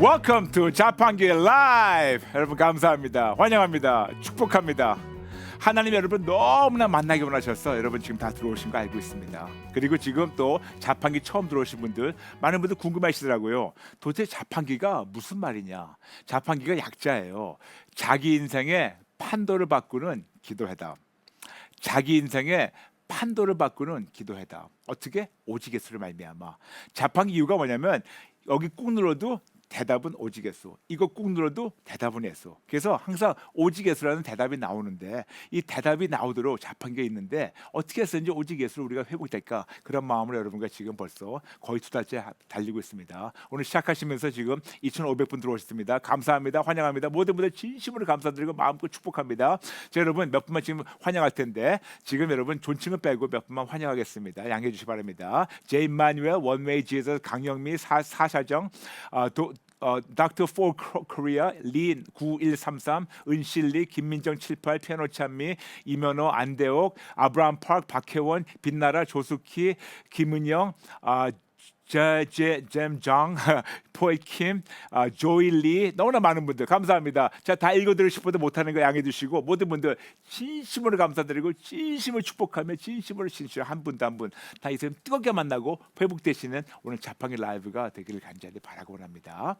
Welcome to 자판기 라이브. 여러분 감사합니다. 환영합니다. 축복합니다. 하나님 여러분 너무나 만나기 원하셔서 여러분 지금 다 들어오신 거 알고 있습니다. 그리고 지금 또 자판기 처음 들어오신 분들 많은 분들 궁금하시더라고요. 도대체 자판기가 무슨 말이냐? 자판기가 약자예요. 자기 인생의 판도를 바꾸는 기도회담. 자기 인생의 판도를 바꾸는 기도회담. 어떻게? 오직 예수를 말미암아. 자판기 이유가 뭐냐면 여기 꾹 눌러도 대답은 오직 예수. 이거 꾹 눌러도 대답은 예수. 그래서 항상 오직 예수라는 대답이 나오는데 이 대답이 나오도록 자판기가 있는데 어떻게 해서인지 오직 예수를 우리가 회복될까? 그런 마음으로 여러분과 지금 벌써 거의 2달째 달리고 있습니다. 오늘 시작하시면서 지금 2,500분 들어오셨습니다. 감사합니다. 환영합니다. 모든 분들 진심으로 감사드리고 마음껏 축복합니다. 자, 여러분 몇 분만 지금 환영할 텐데 지금 여러분 존칭을 빼고 몇 분만 환영하겠습니다. 양해해 주시기 바랍니다. 제임마누엘, 원웨이 지에서 강영미, 사샤정, 닥터 포 코리아, 린 9133, 은실리, 김민정 78, 피아노 찬미, 이면호, 안대옥, 아브라함 파크, 박혜원, 빛나라, 조수키, 김은영, 잼장, 포이킴, 조일리, 너무나 많은 분들 감사합니다. 자, 다 읽어드리고 싶어도 못하는 거 양해해 주시고 모든 분들 진심으로 감사드리고 진심으로 축복하며 진심으로 한 분도 한 분 다 이 사람 뜨겁게 만나고 회복되시는 오늘 자판기 라이브가 되기를 간절히 바라고 원합니다.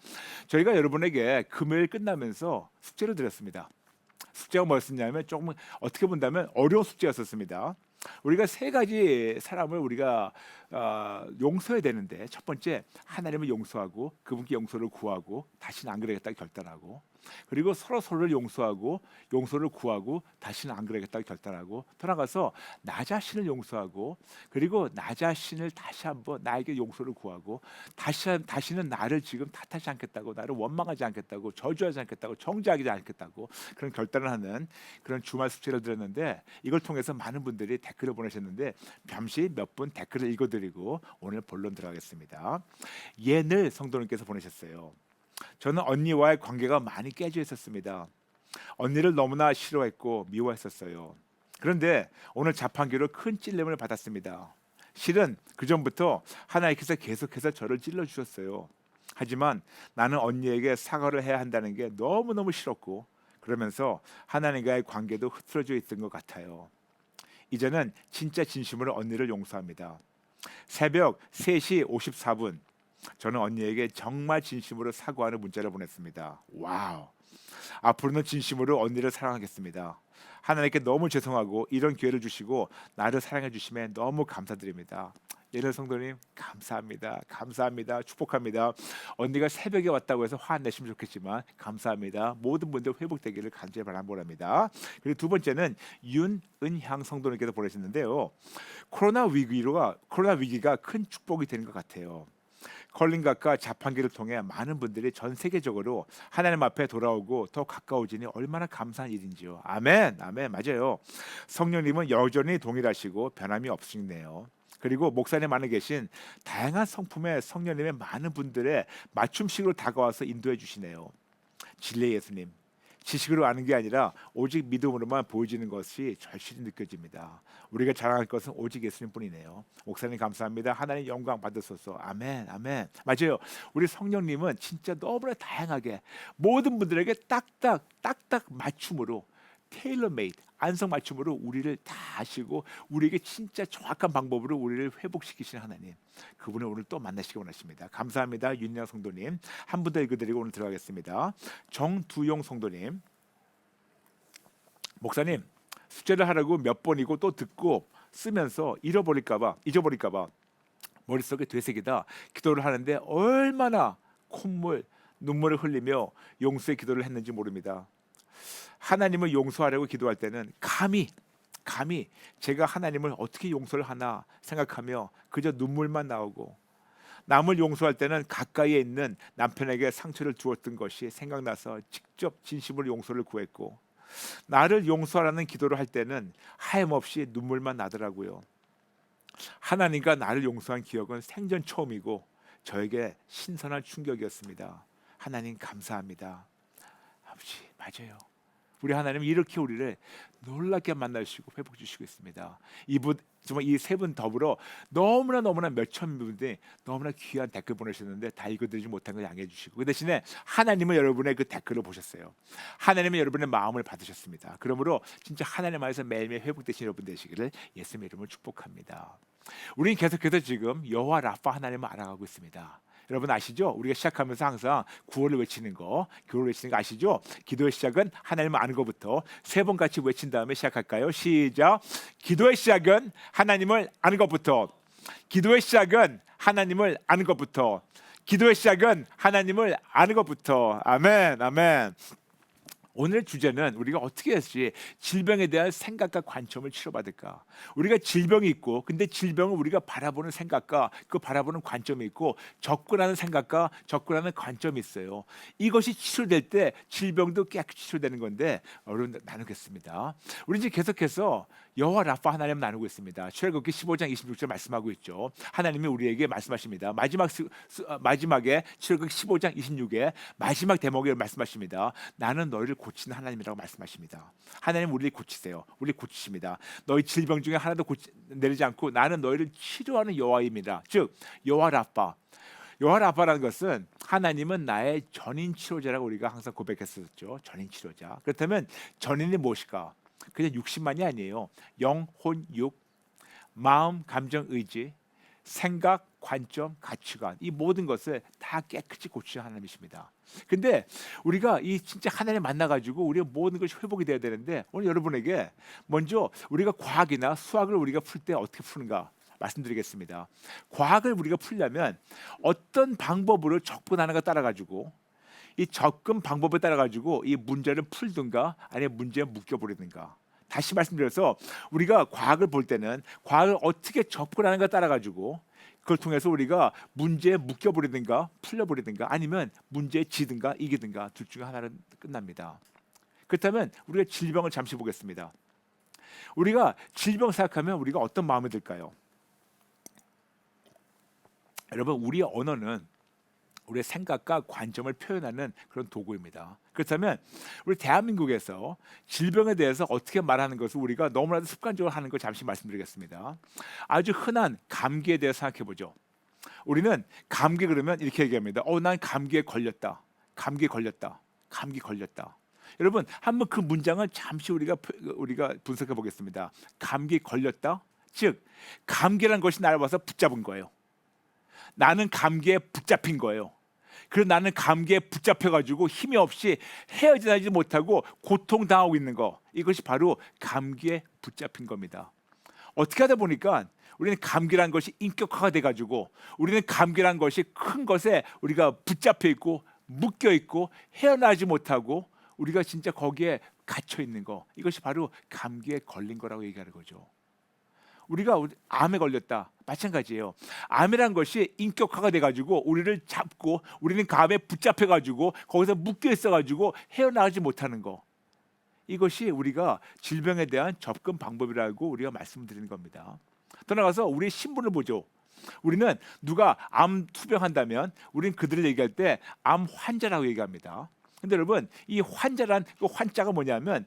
저희가 여러분에게 금요일 끝나면서 숙제를 드렸습니다. 숙제가 뭐였냐면 조금 어떻게 본다면 어려운 숙제였었습니다. 우리가 세 가지 사람을 우리가 용서해야 되는데 첫 번째 하나님을 용서하고 그분께 용서를 구하고 다시는 안 그러겠다 결단하고 그리고 서로를 용서하고 용서를 구하고 다시는 안 그러겠다 결단하고 더 나아가서 나 자신을 용서하고 그리고 나 자신을 다시 한번 나에게 용서를 구하고 다시는 나를 지금 탓하지 않겠다고 나를 원망하지 않겠다고 저주하지 않겠다고 정죄하지 않겠다고 그런 결단을 하는 그런 주말 숙제를 드렸는데 이걸 통해서 많은 분들이 댓글을 보내셨는데 잠시 몇 분 댓글을 읽어드리고 오늘 본론 들어가겠습니다. 예늘 성도님께서 보내셨어요. 저는 언니와의 관계가 많이 깨져 있었습니다. 언니를 너무나 싫어했고 미워했었어요. 그런데 오늘 자판기로 큰 찔림을 받았습니다. 실은 그 전부터 하나님께서 계속해서 저를 찔러 주셨어요. 하지만 나는 언니에게 사과를 해야 한다는 게 너무너무 싫었고 그러면서 하나님과의 관계도 흐트러져 있던 것 같아요. 이제는 진짜 진심으로 언니를 용서합니다. 새벽 3시 54분 저는 언니에게 정말 진심으로 사과하는 문자를 보냈습니다. 와우. 앞으로는 진심으로 언니를 사랑하겠습니다. 하나님께 너무 죄송하고 이런 기회를 주시고 나를 사랑해 주심에 너무 감사드립니다. 예를 성도님 감사합니다. 감사합니다. 축복합니다. 언니가 새벽에 왔다고 해서 화 안 내시면 좋겠지만 감사합니다. 모든 분들 회복되기를 간절히 바랍니다. 그리고 두 번째는 윤은향 성도님께서 보내셨는데요. 코로나 위기가 큰 축복이 되는 것 같아요. 컬링각과 자판기를 통해 많은 분들이 전 세계적으로 하나님 앞에 돌아오고 더 가까워지니 얼마나 감사한 일인지요. 아멘, 아멘, 맞아요. 성령님은 여전히 동일하시고 변함이 없으시네요. 그리고 목사님 안에 계신 다양한 성품의 성령님의 많은 분들의 맞춤식으로 다가와서 인도해 주시네요. 진리의 예수님. 지식으로 아는 게 아니라 오직 믿음으로만 보여지는 것이 절실히 느껴집니다. 우리가 자랑할 것은 오직 예수님뿐이네요. 목사님 감사합니다. 하나님 영광 받으소서. 아멘, 아멘. 맞아요. 우리 성령님은 진짜 너무나 다양하게 모든 분들에게 딱딱 맞춤으로 테일러메이드 안성맞춤으로 우리를 다 아시고 우리에게 진짜 정확한 방법으로 우리를 회복시키시는 하나님 그분을 오늘 또 만나시기 원하십니다. 감사합니다. 윤양 성도님 한 분 더 읽어드리고 오늘 들어가겠습니다. 정두용 성도님 목사님 숙제를 하라고 몇 번이고 또 듣고 쓰면서 잊어버릴까봐 머릿속에 되새기다 기도를 하는데 얼마나 눈물을 흘리며 용서의 기도를 했는지 모릅니다. 하나님을 용서하려고 기도할 때는 감히 제가 하나님을 어떻게 용서를 하나 생각하며 그저 눈물만 나오고 남을 용서할 때는 가까이에 있는 남편에게 상처를 주었던 것이 생각나서 직접 진심으로 용서를 구했고 나를 용서하라는 기도를 할 때는 하염없이 눈물만 나더라고요. 하나님과 나를 용서한 기억은 생전 처음이고 저에게 신선한 충격이었습니다. 하나님 감사합니다. 아버지 맞아요. 우리 하나님은 이렇게 우리를 놀랍게 만나주시고 회복 주시고 있습니다. 이분 정말 이 세 분 더불어 너무나 몇천 분들이 너무나 귀한 댓글 보내셨는데 다 읽어드리지 못한 걸 양해해 주시고 그 대신에 하나님은 여러분의 그 댓글을 보셨어요. 하나님은 여러분의 마음을 받으셨습니다. 그러므로 진짜 하나님 안에서 매일매일 회복되신 여러분 되시기를 예수님의 이름으로 축복합니다. 우리는 계속해서 지금 여호와 라파 하나님을 알아가고 있습니다. 여러분 아시죠? 우리가 시작하면서 항상 구호를 외치는 거 아시죠? 기도의 시작은 하나님을 아는 것부터 세 번 같이 외친 다음에 시작할까요? 시작. 기도의 시작은 하나님을 아는 것부터. 기도의 시작은 하나님을 아는 것부터. 기도의 시작은 하나님을 아는 것부터. 아멘, 아멘. 오늘 주제는 우리가 어떻게 해야지 질병에 대한 생각과 관점을 치료받을까. 우리가 질병이 있고 근데 질병을 우리가 바라보는 생각과 그 바라보는 관점이 있고 접근하는 생각과 접근하는 관점이 있어요. 이것이 치료될 때 질병도 깨끗이 치료되는 건데 여러분 나누겠습니다. 우리 이제 계속해서 여호와 라파 하나님 나누고 있습니다. 출애굽기 15장 26절 말씀하고 있죠. 하나님이 우리에게 말씀하십니다. 마지막에 출애굽기 15장 26에 마지막 대목에 말씀하십니다. 나는 너희를 고치는 하나님이라고 말씀하십니다. 하나님 우리를 고치세요. 우리 고치십니다. 너희 질병 중에 하나도 내리지 않고 나는 너희를 치료하는 여호와입니다. 즉 여호와 라파. 여호와 라파라는 것은 하나님은 나의 전인 치료자라고 우리가 항상 고백했었죠. 전인 치료자. 그렇다면 전인이 무엇일까? 그냥 육신만이 아니에요. 영, 혼, 육, 마음, 감정, 의지, 생각, 관점, 가치관 이 모든 것을 다 깨끗이 고치는 하나님이십니다. 근데 우리가 이 진짜 하나님 만나가지고 우리의 모든 것이 회복이 돼야 되는데 오늘 여러분에게 먼저 우리가 과학이나 수학을 우리가 풀 때 어떻게 푸는가 말씀드리겠습니다. 과학을 우리가 풀려면 어떤 방법으로 접근하는가 따라가지고 이 접근 방법에 따라가지고 이 문제를 풀든가 아니면 문제에 묶여버리든가. 다시 말씀드려서 우리가 과학을 볼 때는 과학을 어떻게 접근하는가 따라가지고 그걸 통해서 우리가 문제에 묶여버리든가 풀려버리든가 아니면 문제에 지든가 이기든가 둘 중에 하나는 끝납니다. 그렇다면 우리가 질병을 잠시 보겠습니다. 우리가 질병 생각하면 우리가 어떤 마음이 들까요? 여러분 우리의 언어는 우리의 생각과 관점을 표현하는 그런 도구입니다. 그렇다면 우리 대한민국에서 질병에 대해서 어떻게 말하는 것을 우리가 너무나도 습관적으로 하는 걸 잠시 말씀드리겠습니다. 아주 흔한 감기에 대해서 생각해 보죠. 우리는 감기 그러면 이렇게 얘기합니다. 난 감기에 걸렸다. 감기 걸렸다. 감기 걸렸다. 여러분 한번 그 문장을 잠시 우리가 분석해 보겠습니다. 감기 걸렸다. 즉 감기란 것이 나를 와서 붙잡은 거예요. 나는 감기에 붙잡힌 거예요. 그래서 나는 감기에 붙잡혀가지고 힘이 없이 헤어지지 못하고 고통당하고 있는 거. 이것이 바로 감기에 붙잡힌 겁니다. 어떻게 하다 보니까 우리는 감기란 것이 인격화가 돼가지고 우리는 감기란 것이 큰 것에 우리가 붙잡혀 있고 묶여 있고 헤어나지 못하고 우리가 진짜 거기에 갇혀 있는 거. 이것이 바로 감기에 걸린 거라고 얘기하는 거죠. 우리가 암에 걸렸다. 마찬가지예요. 암이란 것이 인격화가 돼가지고 우리를 잡고 우리는 감에 붙잡혀가지고 거기서 묶여 있어가지고 헤어나가지 못하는 거. 이것이 우리가 질병에 대한 접근 방법이라고 우리가 말씀드리는 겁니다. 더 나가서 우리의 신분을 보죠. 우리는 누가 암 투병한다면 우리는 그들을 얘기할 때 암 환자라고 얘기합니다. 근데 여러분 이 환자란 그 환자가 뭐냐면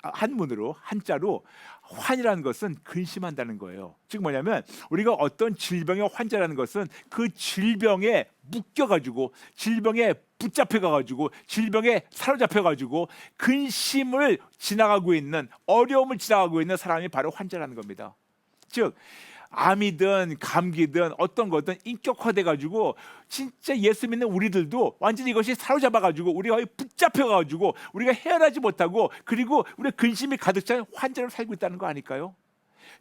한문으로 한자로 환이라는 것은 근심한다는 거예요. 즉 뭐냐면 우리가 어떤 질병의 환자라는 것은 그 질병에 묶여가지고 질병에 붙잡혀가지고 질병에 사로잡혀가지고 근심을 지나가고 있는 어려움을 지나가고 있는 사람이 바로 환자라는 겁니다. 즉 암이든 감기든 어떤 거든 인격화돼가지고 진짜 예수 믿는 우리들도 완전히 이것이 사로잡아가지고 우리가 붙잡혀가지고 우리가 헤어나지 못하고 그리고 우리의 근심이 가득 찬 환자로 살고 있다는 거 아닐까요?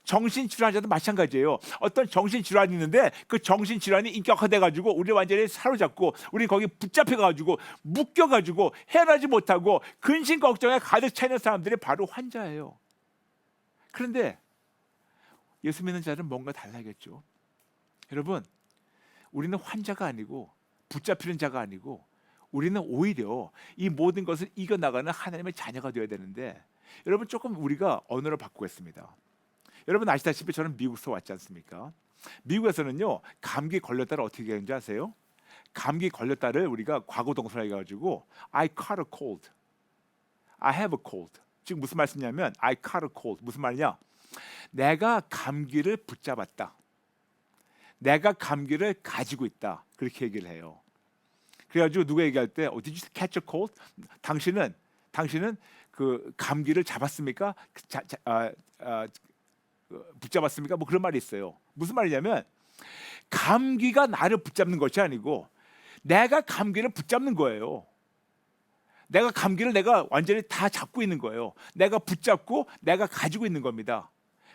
정신질환자도 마찬가지예요. 어떤 정신질환이 있는데 그 정신질환이 인격화돼가지고 우리를 완전히 사로잡고 우리 거기 붙잡혀가지고 묶여가지고 헤어나지 못하고 근심 걱정에 가득 차 있는 사람들이 바로 환자예요. 그런데 예수 믿는 자는 뭔가 달라겠죠. 여러분 우리는 환자가 아니고 붙잡히는 자가 아니고 우리는 오히려 이 모든 것을 이겨나가는 하나님의 자녀가 되어야 되는데 여러분 조금 우리가 언어를 바꾸겠습니다. 여러분 아시다시피 저는 미국에서 왔지 않습니까? 미국에서는요 감기 걸렸다를 어떻게 하는지 아세요? 감기 걸렸다를 우리가 과거 동사로 해가지고 I caught a cold. I have a cold. 지금 무슨 말씀이냐면 I caught a cold. 무슨 말이냐? 내가 감기를 붙잡았다. 내가 감기를 가지고 있다. 그렇게 얘기를 해요. 그래가지고 누가 얘기할 때 Did you catch a cold? 당신은 그 감기를 잡았습니까? 붙잡았습니까? 뭐 그런 말이 있어요. 무슨 말이냐면 감기가 나를 붙잡는 것이 아니고 내가 감기를 붙잡는 거예요. 내가 감기를 내가 완전히 다 잡고 있는 거예요. 내가 붙잡고 내가 가지고 있는 겁니다.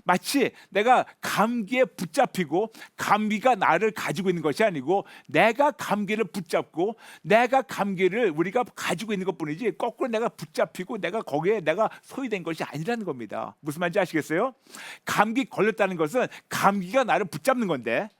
마치 내가 감기에 붙잡히고 감기가 나를 가지고 있는 것이 아니고 내가 감기를 붙잡고 내가 감기를 우리가 가지고 있는 것뿐이지 거꾸로 내가 붙잡히고 내가 거기에 내가 소유된 것이 아니라는 겁니다. 무슨 말인지 아시겠어요? 감기 걸렸다는 것은 감기가 나를 붙잡는 건데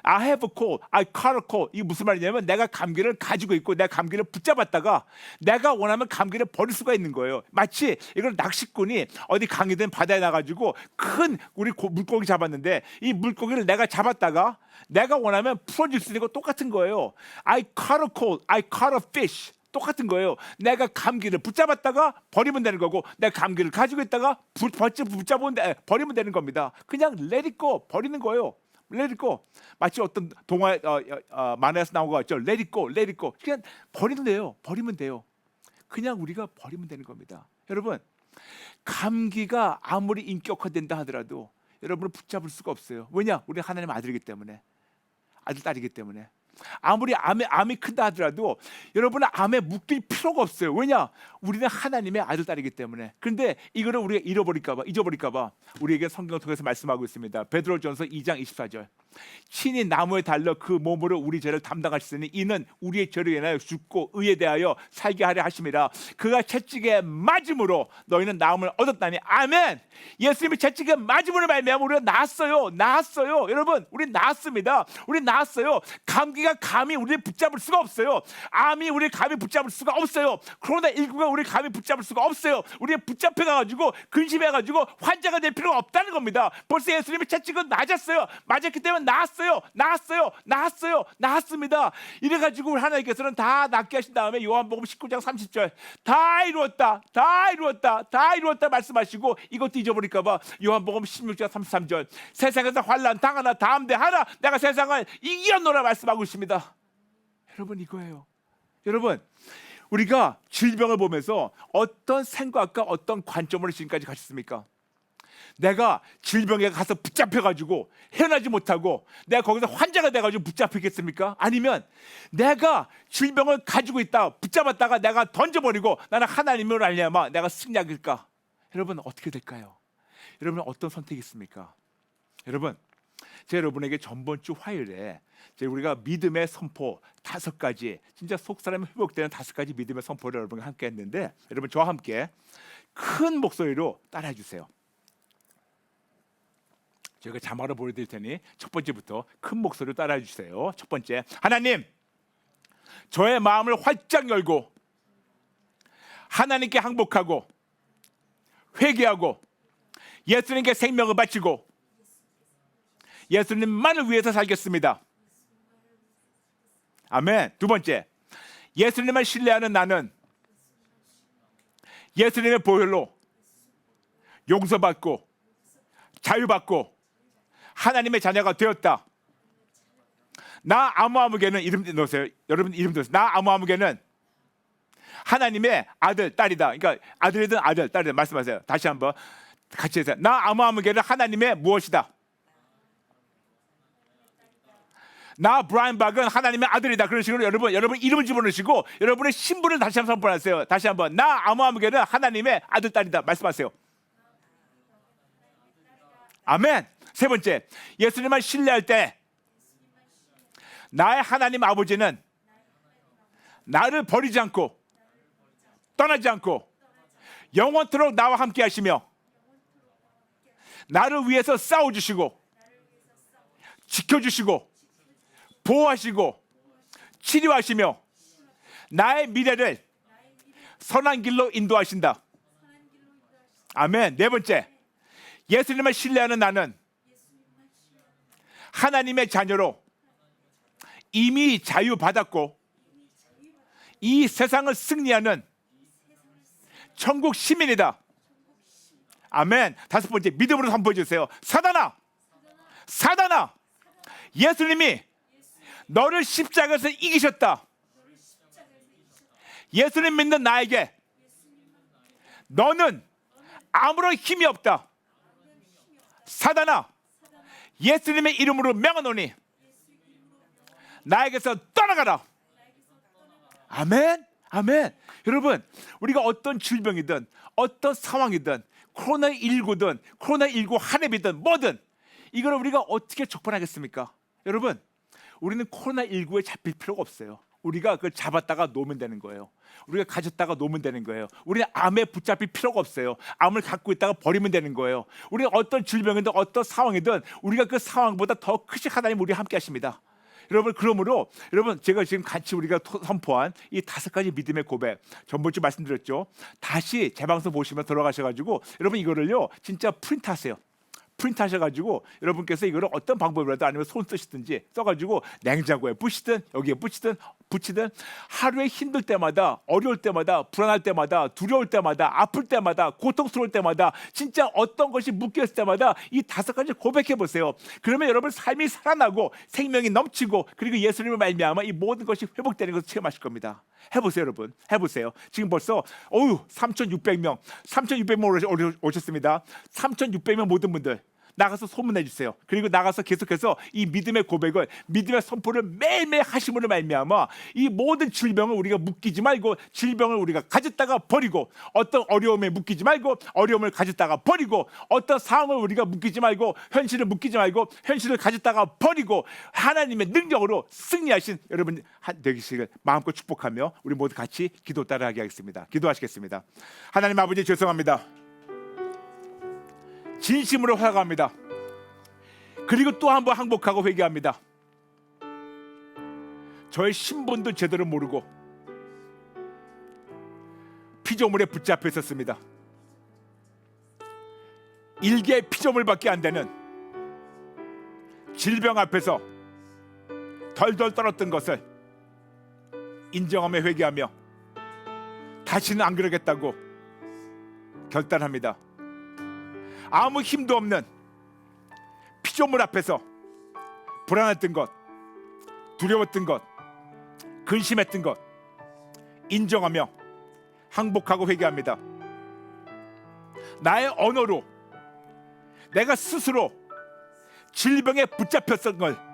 I have a cold, I caught a cold. 이게 무슨 말이냐면 내가 감기를 가지고 있고 내가 감기를 붙잡았다가 내가 원하면 감기를 버릴 수가 있는 거예요. 마치 이걸 낚시꾼이 어디 강이든 바다에 나가지고 큰 우리 물고기 잡았는데 이 물고기를 내가 잡았다가 내가 원하면 풀어줄 수 있는 거 똑같은 거예요. I caught a cold, I caught a fish. 똑같은 거예요. 내가 감기를 붙잡았다가 버리면 되는 거고 내가 감기를 가지고 있다가 붙잡으면 버리면 되는 겁니다. 그냥 let it go, 버리는 거예요. Let it go. 마치 어떤 동화 만화에서 나온 것 같죠. Let it go, let it go. 그냥 버리면 돼요. 그냥 우리가 버리면 되는 겁니다. 여러분, 감기가 아무리 인격화된다 하더라도 여러분을 붙잡을 수가 없어요. 왜냐? 우리 하나님 아들이기 때문에, 아들 딸이기 때문에. 아무리 암이 큰다 하더라도 여러분은 암에 묶일 필요가 없어요. 왜냐? 우리는 하나님의 아들 딸이기 때문에. 그런데 이거를 우리가 잊어버릴까 봐 우리에게 성경을 통해서 말씀하고 있습니다. 베드로전서 2장 24절. 친히 나무에 달려 그 몸으로 우리 죄를 담당하시니 이는 우리의 죄를 인하여 죽고 의에 대하여 살게 하려 하심이라. 그가 채찍에 맞음으로 너희는 나음을 얻었다니. 아멘. 예수님이 채찍에 맞음으로 말미암아 우리가 나았어요. 여러분, 우리 나았습니다. 우리 나았어요. 감기가 감히 우리를 붙잡을 수가 없어요. 암이 우리를 감히 붙잡을 수가 없어요. 코로나19가 우리를 감히 붙잡을 수가 없어요. 우리가 붙잡혀가지고 근심해가지고 환자가 될 필요가 없다는 겁니다. 벌써 예수님이 채찍은 맞았기 때문에 나았습니다. 이래가지고 우리 하나님께서는 다 낫게 하신 다음에 요한복음 19장 30절 다 이루었다 말씀하시고 이것도 잊어버릴까봐 요한복음 16장 33절 세상에서 환난 당하나 담대하라 내가 세상을 이겼노라 말씀하고 있습니다. 여러분, 이거예요. 여러분, 우리가 질병을 보면서 어떤 생각과 어떤 관점으로 지금까지 가셨습니까? 내가 질병에 가서 붙잡혀가지고 헤어나지 못하고 내가 거기서 환자가 돼가지고 붙잡히겠습니까? 아니면 내가 질병을 가지고 있다 붙잡았다가 내가 던져버리고 나는 하나님으로 알려야만 내가 승리하길까? 여러분, 어떻게 될까요? 여러분, 어떤 선택이 있습니까? 여러분, 제가 여러분에게 전번주 화요일에 우리가 믿음의 선포 5가지, 진짜 속사람이 회복되는 5가지 믿음의 선포를 여러분과 함께 했는데, 여러분 저와 함께 큰 목소리로 따라해 주세요. 제가 자막으로 보여드릴 테니 첫 번째부터 큰 목소리로 따라해 주세요. 첫 번째, 하나님, 저의 마음을 활짝 열고 하나님께 항복하고 회개하고 예수님께 생명을 바치고 예수님만을 위해서 살겠습니다. 아멘. 두 번째, 예수님을 신뢰하는 나는 예수님의 보혈로 용서받고 자유받고 하나님의 자녀가 되었다. 나 아무아무개는 이름 넣으세요. 여러분 이름 넣으세요. 나 아무아무개는 하나님의 아들, 딸이다. 그러니까 아들이든 아들, 딸이든 말씀하세요. 다시 한번 같이 해서 나 아무아무개는 하나님의 무엇이다. 나 브라이언 박은 하나님의 아들이다. 그런 식으로 여러분 이름을 집어넣으시고 여러분의 신분을 다시 한번 선포하세요. 다시 한번 나 아무아무개는 하나님의 아들, 딸이다. 말씀하세요. 아멘. 세 번째, 예수님을 신뢰할 때 나의 하나님 아버지는 나를 버리지 않고 떠나지 않고 영원토록 나와 함께 하시며 나를 위해서 싸워주시고 지켜주시고 보호하시고 치료하시며 나의 미래를 선한 길로 인도하신다. 아멘. 네 번째, 예수님을 신뢰하는 나는 하나님의 자녀로 이미 자유받았고 이 세상을 승리하는 천국 시민이다. 아멘. 다섯 번째, 믿음으로 선포해 주세요. 사단아, 사단아, 예수님이 너를 십자가에서 이기셨다. 예수님 믿는 나에게 너는 아무런 힘이 없다. 사단아, 예수님의 이름으로 명하노니 나에게서 떠나가라. 아멘. 아멘. 여러분, 우리가 어떤 질병이든 어떤 상황이든 코로나19든 코로나19 한해이든 뭐든 이걸 우리가 어떻게 접근하겠습니까? 여러분, 우리는 코로나19에 잡힐 필요가 없어요. 우리가 그걸 잡았다가 놓으면 되는 거예요. 우리가 가졌다가 놓으면 되는 거예요. 우리는 암에 붙잡힐 필요가 없어요. 암을 갖고 있다가 버리면 되는 거예요. 우리는 어떤 질병이든 어떤 상황이든 우리가 그 상황보다 더 크신 하나님 우리와 함께 하십니다. 여러분, 그러므로 여러분, 제가 지금 같이 우리가 선포한 이 다섯 가지 믿음의 고백, 전번주 말씀드렸죠. 다시 재방송 보시면 들어가셔가지고 여러분 이거를요 진짜 프린트하세요. 프린트하셔가지고 여러분께서 이거를 어떤 방법이라도 아니면 손 쓰시든지 써가지고 냉장고에 붙이든 여기에 붙이든 하루에 힘들 때마다, 어려울 때마다, 불안할 때마다, 두려울 때마다, 아플 때마다, 고통스러울 때마다, 진짜 어떤 것이 묶여있을 때마다 이 다섯 가지 고백해 보세요. 그러면 여러분 삶이 살아나고 생명이 넘치고 그리고 예수님을 말미암아 이 모든 것이 회복되는 것을 체험하실 겁니다. 해보세요, 여러분. 해보세요. 지금 벌써 3,600명 오셨습니다. 3,600명 모든 분들 나가서 소문내 주세요. 그리고 나가서 계속해서 이 믿음의 고백을, 믿음의 선포를 매일매일 하심으로 말미암아 이 모든 질병을 우리가 묶이지 말고, 질병을 우리가 가졌다가 버리고, 어떤 어려움에 묶이지 말고 어려움을 가졌다가 버리고, 어떤 상황을 우리가 묶이지 말고 현실을 묶이지 말고 현실을 가졌다가 버리고 하나님의 능력으로 승리하신 여러분 되시길 마음껏 축복하며 우리 모두 같이 기도 따라하게 하겠습니다. 기도하시겠습니다. 하나님 아버지, 죄송합니다. 진심으로 화가합니다. 그리고 또 한 번 항복하고 회개합니다. 저의 신분도 제대로 모르고 피조물에 붙잡혀 있었습니다. 일개의 피조물밖에 안 되는 질병 앞에서 덜덜 떨었던 것을 인정하며 회개하며 다시는 안 그러겠다고 결단합니다. 아무 힘도 없는 피조물 앞에서 불안했던 것, 두려웠던 것, 근심했던 것 인정하며 항복하고 회개합니다. 나의 언어로 내가 스스로 질병에 붙잡혔던 걸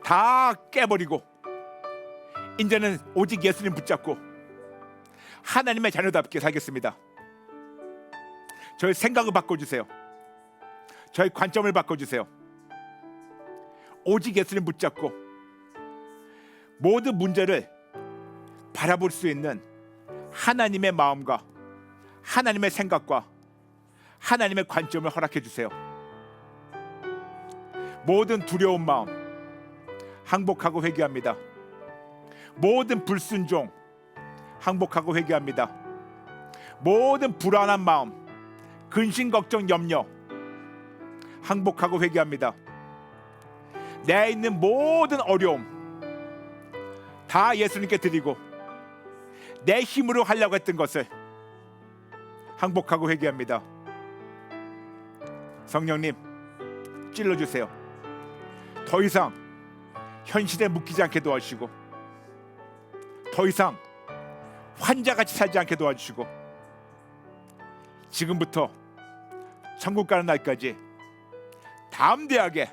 다 깨버리고 이제는 오직 예수님 붙잡고 하나님의 자녀답게 살겠습니다. 저의 생각을 바꿔주세요. 저의 관점을 바꿔주세요. 오직 예수님 붙잡고 모든 문제를 바라볼 수 있는 하나님의 마음과 하나님의 생각과 하나님의 관점을 허락해 주세요. 모든 두려운 마음 항복하고 회개합니다. 모든 불순종 항복하고 회개합니다. 모든 불안한 마음, 근심, 걱정, 염려 항복하고 회개합니다. 내 있는 모든 어려움 다 예수님께 드리고 내 힘으로 하려고 했던 것을 항복하고 회개합니다. 성령님, 찔러주세요. 더 이상 현실에 묶이지 않게 도와주시고 더 이상 환자같이 살지 않게 도와주시고 지금부터 천국 가는 날까지 담대하게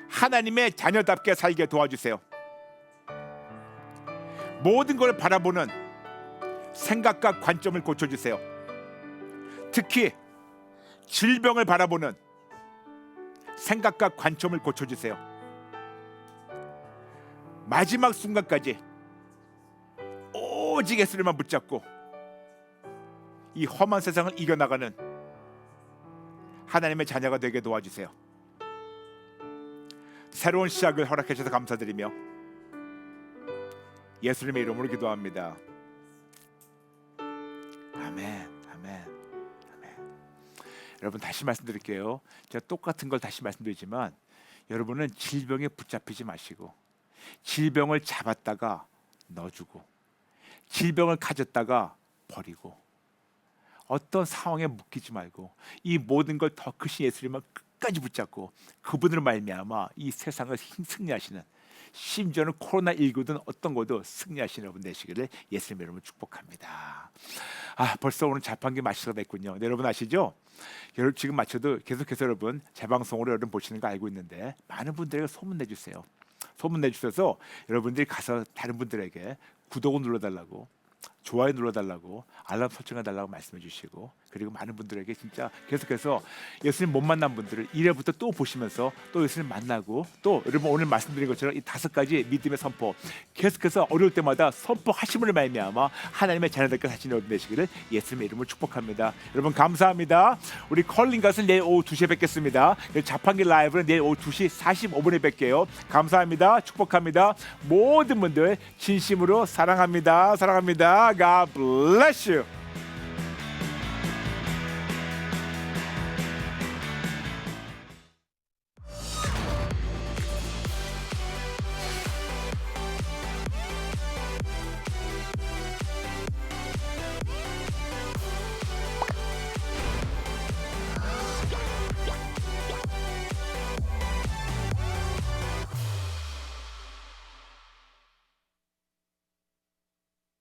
하나님의 자녀답게 살게 도와주세요. 모든 걸 바라보는 생각과 관점을 고쳐주세요. 특히 질병을 바라보는 생각과 관점을 고쳐주세요. 마지막 순간까지 오직 예수님만 붙잡고 이 험한 세상을 이겨나가는 하나님의 자녀가 되게 도와주세요. 새로운 시작을 허락해 주셔서 감사드리며 예수님의 이름으로 기도합니다. 아멘, 아멘, 아멘. 여러분, 다시 말씀드릴게요. 제가 똑같은 걸 다시 말씀드리지만 여러분은 질병에 붙잡히지 마시고 질병을 잡았다가 넣어주고 질병을 가졌다가 버리고 어떤 상황에 묶이지 말고 이 모든 걸 더 크신 예수님만 끝까지 붙잡고 그분으로 말미암아 이 세상을 승리하시는, 심지어는 코로나19든 어떤 것도 승리하시는 여러분 되시기를 예수님 이름으로 축복합니다. 벌써 오늘 자판기 마치게 됐군요. 네, 여러분 아시죠? 여러분 지금 마쳐도 계속해서 여러분 재방송으로 여러분 보시는 거 알고 있는데 많은 분들에게 소문 내주세요. 소문 내주셔서 여러분들이 가서 다른 분들에게 구독을 눌러달라고, 좋아요 눌러달라고, 알람 설정해달라고 말씀해 주시고, 그리고 많은 분들에게 진짜 계속해서 예수님 못 만난 분들을 1회부터 또 보시면서 또 예수님 만나고, 또 여러분 오늘 말씀드린 것처럼 이 5가지 믿음의 선포 계속해서 어려울 때마다 선포하심을 말미암아 하나님의 자녀들과 사신 여러분 되시기를 예수님의 이름으로 축복합니다. 여러분 감사합니다. 우리 컬링 가수는 내일 오후 2시에 뵙겠습니다. 자판기 라이브는 내일 오후 2시 45분에 뵐게요. 감사합니다. 축복합니다. 모든 분들 진심으로 사랑합니다. 사랑합니다. God bless you.